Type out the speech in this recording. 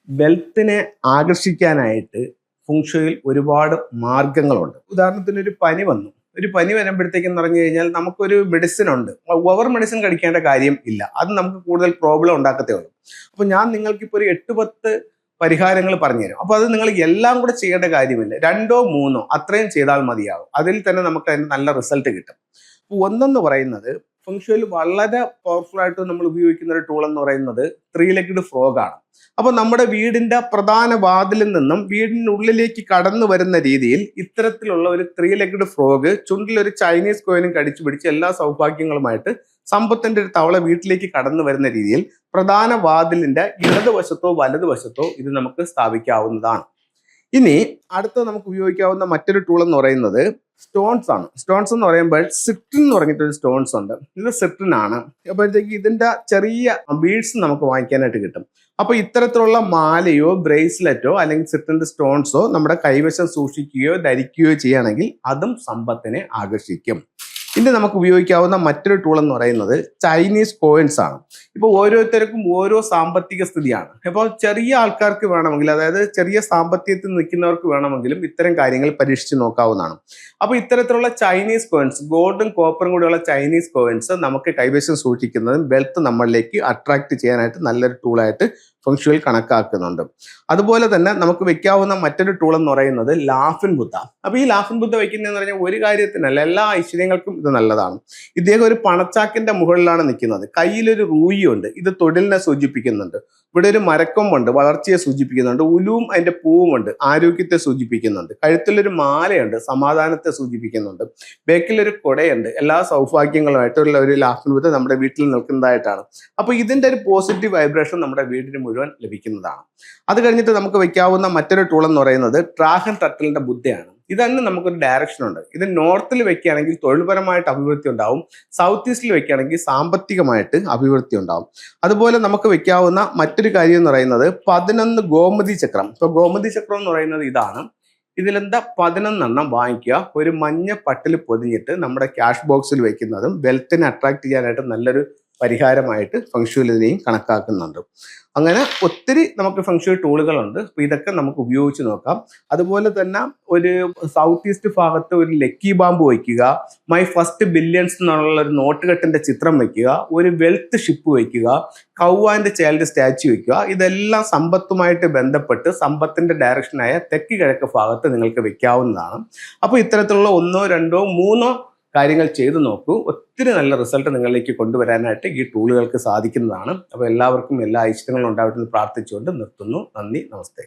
വെൽത്തിനെ ആകർഷിക്കാനായിട്ട് ഫുങ്ഷയിൽ ഒരുപാട് മാർഗങ്ങളുണ്ട്. ഉദാഹരണത്തിന് ഒരു പനി വന്നു. ഒരു പനി വരുമ്പോഴത്തേക്കെന്ന് പറഞ്ഞു കഴിഞ്ഞാൽ നമുക്കൊരു മെഡിസിൻ ഉണ്ട്. ഓവർ മെഡിസിൻ കഴിക്കേണ്ട കാര്യം ഇല്ല. അത് നമുക്ക് കൂടുതൽ പ്രോബ്ലം ഉണ്ടാക്കത്തേ ഉള്ളൂ. അപ്പോൾ ഞാൻ നിങ്ങൾക്കിപ്പോൾ ഒരു 8-10 പരിഹാരങ്ങൾ പറഞ്ഞുതരും. അപ്പോൾ അത് നിങ്ങൾ എല്ലാം കൂടെ ചെയ്യേണ്ട കാര്യമില്ല. 2 3 അത്രയും ചെയ്താൽ മതിയാവും. അതിൽ തന്നെ നമുക്ക് അതിന് നല്ല റിസൾട്ട് കിട്ടും. ഒന്നെന്ന് പറയുന്നത് ഫംഗ്ഷനിൽ വളരെ പവർഫുൾ ആയിട്ട് നമ്മൾ ഉപയോഗിക്കുന്ന ഒരു ടൂൾ എന്ന് പറയുന്നത് 3-legged frog ആണ്. അപ്പൊ നമ്മുടെ വീടിന്റെ പ്രധാന വാതിലിൽ നിന്നും വീടിനുള്ളിലേക്ക് കടന്നു വരുന്ന രീതിയിൽ ഇത്തരത്തിലുള്ള ഒരു 3-legged frog ചുണ്ടിലൊരു ചൈനീസ് കോയിനും കടിച്ചു പിടിച്ച് എല്ലാ സൗഭാഗ്യങ്ങളുമായിട്ട് സമ്പത്തിന്റെ ഒരു തവള വീട്ടിലേക്ക് കടന്നു വരുന്ന രീതിയിൽ പ്രധാന വാതിലിന്റെ ഇടതുവശത്തോ വലതുവശത്തോ ഇത് നമുക്ക് സ്ഥാപിക്കാവുന്നതാണ്. ഇനി അടുത്ത നമുക്ക് ഉപയോഗിക്കാവുന്ന മറ്റൊരു ടൂൾ എന്ന് പറയുന്നത് സ്റ്റോൺസ് ആണ്. സ്റ്റോൺസ് എന്ന് പറയുമ്പോൾ സിട്രിൻ എന്ന് പറഞ്ഞിട്ടൊരു സ്റ്റോൺസ് ഉണ്ട്. ഇത് സിട്രിൻ ആണ്. അപ്പോഴത്തേക്ക് ഇതിന്റെ ചെറിയ ബീഡ്സ് നമുക്ക് വാങ്ങിക്കാനായിട്ട് കിട്ടും. അപ്പൊ ഇത്തരത്തിലുള്ള മാലയോ ബ്രേസ്ലെറ്റോ അല്ലെങ്കിൽ സിട്രിന്റെ സ്റ്റോൺസോ നമ്മുടെ കൈവശം സൂക്ഷിക്കുകയോ ധരിക്കുകയോ ചെയ്യുകയാണെങ്കിൽ അതും സമ്പത്തിനെ ആകർഷിക്കും. ഇനി നമുക്ക് ഉപയോഗിക്കാവുന്ന മറ്റൊരു ടൂൾ എന്ന് പറയുന്നത് ചൈനീസ് കോയിൻസ് ആണ്. ഇപ്പോൾ ഓരോരുത്തർക്കും ഓരോ സാമ്പത്തിക സ്ഥിതിയാണ്. ഇപ്പോൾ ചെറിയ ആൾക്കാർക്ക് വേണമെങ്കിൽ, അതായത് ചെറിയ സാമ്പത്തികത്തിൽ നിൽക്കുന്നവർക്ക് വേണമെങ്കിലും ഇത്തരം കാര്യങ്ങൾ പരീക്ഷിച്ച് നോക്കാവുന്നതാണ്. അപ്പോൾ ഇത്തരത്തിലുള്ള ചൈനീസ് കോയിൻസ്, ഗോൾഡും കോപ്പറും കൂടിയുള്ള ചൈനീസ് കോയിൻസ് നമുക്ക് കൈവശം സൂക്ഷിക്കുന്നതും വെൽത്ത് നമ്മളിലേക്ക് അട്രാക്ട് ചെയ്യാനായിട്ട് നല്ലൊരു ടൂളായിട്ട് ഫംഗ്ഷനിൽ കണക്കാക്കുന്നുണ്ട്. അതുപോലെ തന്നെ നമുക്ക് വെക്കാവുന്ന മറ്റൊരു ടൂൾ എന്ന് പറയുന്നത് ലാഫിൻ ബുദ്ധ. അപ്പൊ ഈ ലാഫിൻ ബുദ്ധ വെക്കുന്നതെന്ന് പറഞ്ഞാൽ ഒരു കാര്യത്തിനല്ല, എല്ലാ ഐശ്വര്യങ്ങൾക്കും ഇത് നല്ലതാണ്. ഇദ്ദേഹം ഒരു പണച്ചാക്കിന്റെ മുകളിലാണ് നിൽക്കുന്നത്. കയ്യിലൊരു റൂയിയുണ്ട്. ഇത് തൊഴിലിനെ സൂചിപ്പിക്കുന്നുണ്ട്. ഇവിടെ ഒരു മരക്കൊമ്പുണ്ട്, വളർച്ചയെ സൂചിപ്പിക്കുന്നുണ്ട്. ഉലുവും അതിന്റെ പൂവുമുണ്ട്, ആരോഗ്യത്തെ സൂചിപ്പിക്കുന്നുണ്ട്. കഴുത്തിലൊരു മാലയുണ്ട്, സമാധാനത്തെ സൂചിപ്പിക്കുന്നുണ്ട്. ബേക്കിലൊരു കൊടയുണ്ട്, എല്ലാ സൗഭാഗ്യങ്ങളുമായിട്ടുള്ള ഒരു ലാഫിൻ ബുദ്ധ നമ്മുടെ വീട്ടിൽ നിൽക്കുന്നതായിട്ടാണ്. അപ്പൊ ഇതിന്റെ ഒരു പോസിറ്റീവ് വൈബ്രേഷൻ നമ്മുടെ വീടിന് മുഴുവൻ ലഭിക്കുന്നതാണ്. അത് കഴിഞ്ഞിട്ട് നമുക്ക് വെക്കാവുന്ന മറ്റൊരു ടൂൾ എന്ന് പറയുന്നത് ഡ്രാഗൺ ടർട്ടിലിന്റെ ബുദ്ധയാണ്. ഇതന്നെ നമുക്കൊരു ഡയറക്ഷൻ ഉണ്ട്. ഇത് നോർത്തിൽ വെക്കുകയാണെങ്കിൽ തൊഴിൽപരമായിട്ട് അഭിവൃദ്ധി ഉണ്ടാവും. സൗത്ത് ഈസ്റ്റിൽ വെക്കുകയാണെങ്കിൽ സാമ്പത്തികമായിട്ട് അഭിവൃദ്ധി ഉണ്ടാവും. അതുപോലെ നമുക്ക് വെക്കാവുന്ന മറ്റൊരു കാര്യം എന്ന് പറയുന്നത് 11 ഗോമതി ചക്രം. ഇപ്പൊ ഗോമതി ചക്രം എന്ന് പറയുന്നത് ഇതാണ്. ഇതിലെന്താ 11 വാങ്ങിക്കുക, ഒരു മഞ്ഞ പട്ടിൽ പൊതിഞ്ഞിട്ട് നമ്മുടെ ക്യാഷ് ബോക്സിൽ വെക്കുന്നതും വെൽത്തിനെ അട്രാക്ട് ചെയ്യാനായിട്ട് നല്ലൊരു പരിഹാരമായിട്ട് ഫംഗ്ഷനിൽ ഇതിനെയും കണക്കാക്കുന്നുണ്ട്. അങ്ങനെ ഒത്തിരി നമുക്ക് ഫംഗ്ഷൻ ടൂളുകളുണ്ട്. അപ്പൊ ഇതൊക്കെ നമുക്ക് ഉപയോഗിച്ച് നോക്കാം. അതുപോലെ തന്നെ ഒരു സൗത്ത് ഈസ്റ്റ് ഭാഗത്ത് ഒരു ലക്കി ബാമ്പ് വയ്ക്കുക, മൈ ഫസ്റ്റ് ബില്യൺസ് എന്നുള്ള ഒരു നോട്ടുകെട്ടിന്റെ ചിത്രം വയ്ക്കുക, ഒരു വെൽത്ത് ഷിപ്പ് വയ്ക്കുക, കൗ ആൻഡ് ചൈൽഡ് സ്റ്റാച്യു വയ്ക്കുക. ഇതെല്ലാം സമ്പത്തുമായിട്ട് ബന്ധപ്പെട്ട് സമ്പത്തിന്റെ ഡയറക്ഷനായ തെക്ക് കിഴക്ക് ഭാഗത്ത് നിങ്ങൾക്ക് വെക്കാവുന്നതാണ്. അപ്പോൾ ഇത്തരത്തിലുള്ള 1 2 3 കാര്യങ്ങൾ ചെയ്തു നോക്കൂ. ഒത്തിരി നല്ല റിസൾട്ട് നിങ്ങളിലേക്ക് കൊണ്ടുവരാനായിട്ട് ഈ ടൂളുകൾക്ക് സാധിക്കുന്നതാണ്. അപ്പോൾ എല്ലാവർക്കും എല്ലാ ഐശ്വര്യങ്ങളും ഉണ്ടാവട്ടെ എന്ന് പ്രാർത്ഥിച്ചുകൊണ്ട് നിർത്തുന്നു. നന്ദി, നമസ്തേ.